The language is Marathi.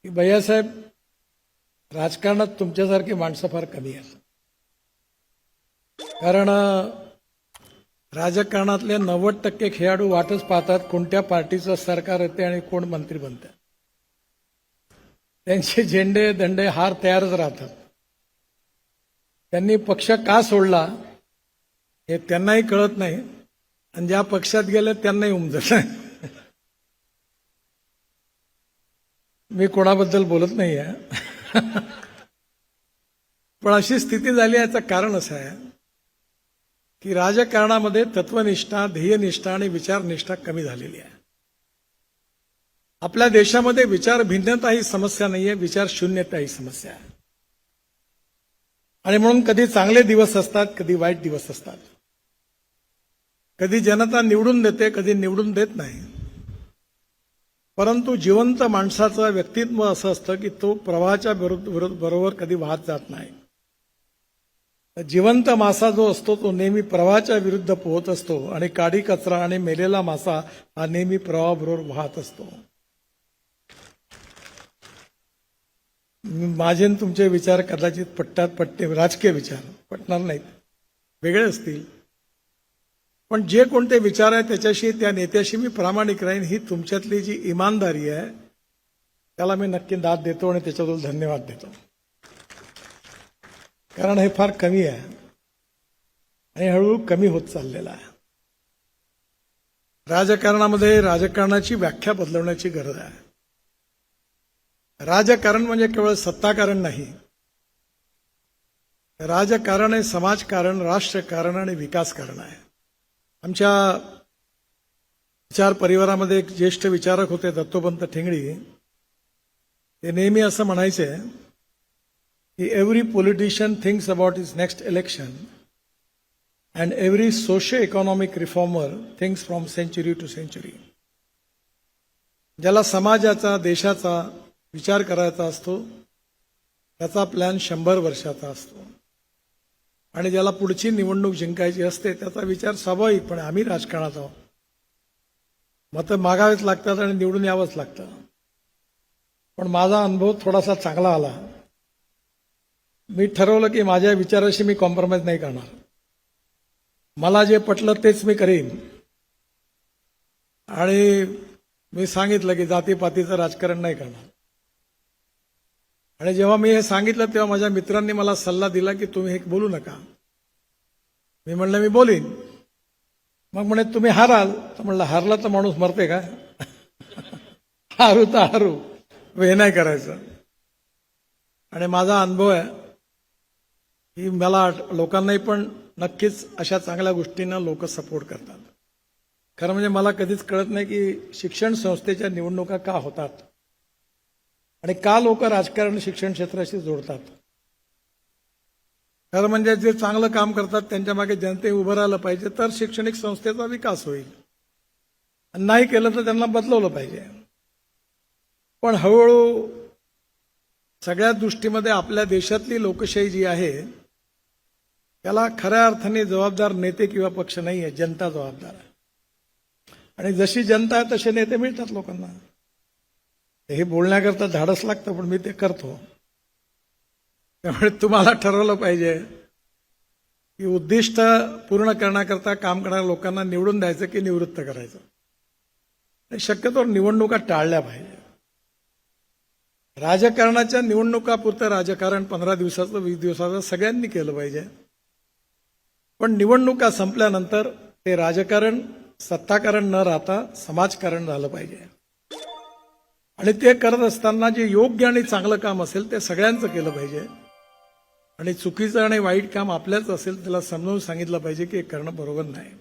की भैयासाहेब, राजकारणात तुमच्यासारखी माणसं फार कमी आहेत. कारण राजकारणातले 90% खेळाडू वाटच पाहतात कोणत्या पार्टीचं सरकार येते आणि कोण मंत्री बनतं. त्यांचे झेंडे दंडे हार तयारच राहतात. त्यांनी पक्ष का सोडला हे त्यांनाही कळत नाही आणि ज्या पक्षात गेले त्यांनाही उमजत नाही. मी कोणाबद्दल बोलत नाही आहे. पण अशी स्थिती झाली याचं कारण असं आहे की राजकारणामध्ये तत्वनिष्ठा, ध्येयनिष्ठा आणि विचारनिष्ठा कमी झालेली आहे. आपल्या देशामध्ये विचार भिन्नता ही समस्या नाहीये, विचार शून्यता ही समस्या आहे. आणि म्हणून कधी चांगले दिवस असतात, कधी वाईट दिवस असतात. कधी जनता निवडून देते, कधी निवडून देत नाही. परंतु जिवंत माणसाचं व्यक्तित्व असं असतं की तो प्रवाहाच्या बरोबर कधी वाहत जात नाही. जिवंत मासा जो असतो तो नेहमी प्रवाहाच्या विरुद्ध पोहत असतो आणि काडी कचरा आणि मेलेला मासा हा नेहमी प्रवाहाबरोबर वाहत असतो. माझे तुमचे विचार कदाचित पटते, राजकीय विचार पटणार नाहीत, वेगळे असतील. पण जे कोणते विचार आहे त्याच्याशी, त्या नेत्याशी मी प्रामाणिक राहीन. ही तुमच्यातली जी इमानदारी आहे त्याला मी नक्की दाद देतो आणि त्याच्याबद्दल धन्यवाद देतो. कारण हे फार कमी आहे आणि हळूहळू कमी होत चाललेलं आहे. राजकारणामध्ये राजकारणाची व्याख्या बदलवण्याची गरज आहे. राजकारण म्हणजे केवळ सत्ताकारण नाही. राजकारण हे समाजकारण, राष्ट्रकारण आणि विकासकारण आहे. आमच्या विचार परिवारामध्ये एक ज्येष्ठ विचारक होते, दत्तोपंत ठेंगडी. ते नेहमी असं म्हणायचे की every politician thinks about his next election and every socio economic reformer thinks from century to century. ज्याला समाजाचा, देशाचा विचार करायचा असतो त्याचा प्लॅन 100 वर्षाचा असतो आणि ज्याला पुढची निवडणूक जिंकायची असते त्याचा विचार स्वाभाविकपणे, आम्ही राजकारणात आहोत, मतं मागावेच लागतात आणि निवडून यावंच लागतं. पण माझा अनुभव थोडासा चांगला आला. मी ठरवलं की माझ्या विचाराशी मी कॉम्प्रोमाइज नाही करणार. मला जे पटलं तेच मी करीन. आणि मी सांगितलं की जातीपातीचं राजकारण नाही करणार. आणि जेव्हा मी हे सांगितलं तेव्हा माझ्या मित्रांनी मला सल्ला दिला की तुम्ही हे बोलू नका. मी म्हणलं मी बोलीन. मग म्हणे तुम्ही हाराल. तर म्हणलं हारला तर माणूस मरते का? हारू तर हारू, हे नाही करायचं. आणि माझा अनुभव आहे की मला लोकांनाही पण नक्कीच अशा चांगल्या गोष्टींना लोक सपोर्ट करतात. खरं म्हणजे मला कधीच कळत नाही की शिक्षण संस्थेच्या निवडणुका का होतात आणि का लोक राजकारण शिक्षण क्षेत्राशी जोडतात. खरं म्हणजे जे चांगलं काम करतात त्यांच्या मागे जनते उभं राहिलं पाहिजे तर शैक्षणिक संस्थेचा विकास होईल. नाही केलं तर त्यांना बदलवलं पाहिजे. पण हळूहळू सगळ्या दृष्टीमध्ये आपल्या देशातली लोकशाही जी आहे त्याला खऱ्या अर्थाने जबाबदार नेते किंवा पक्ष नाही आहे, जनता जबाबदार आहे. आणि जशी जनता आहे तसे नेते मिळतात लोकांना. हे बोलण्याकरता धाडस लागतं पण मी ते करतो. त्यामुळे तुम्हाला ठरवलं पाहिजे की उद्दिष्ट पूर्ण करण्याकरता काम करणाऱ्या लोकांना निवडून द्यायचं की निवृत्त करायचं. शक्यतोवर निवडणुका टाळल्या पाहिजे. राजकारणाच्या निवडणुकापुरतं राजकारण 15 दिवसाचं, 20 दिवसाचं सगळ्यांनी केलं पाहिजे. पण निवडणुका संपल्यानंतर ते राजकारण सत्ताकारण न राहता समाजकारण झालं पाहिजे. आणि ते करत असताना जे योग्य आणि चांगलं काम असेल ते सगळ्यांचं केलं पाहिजे. आणि चुकीचं आणि वाईट काम आपल्याच असेल त्याला समजावून सांगितलं पाहिजे की हे करणं बरोबर नाही.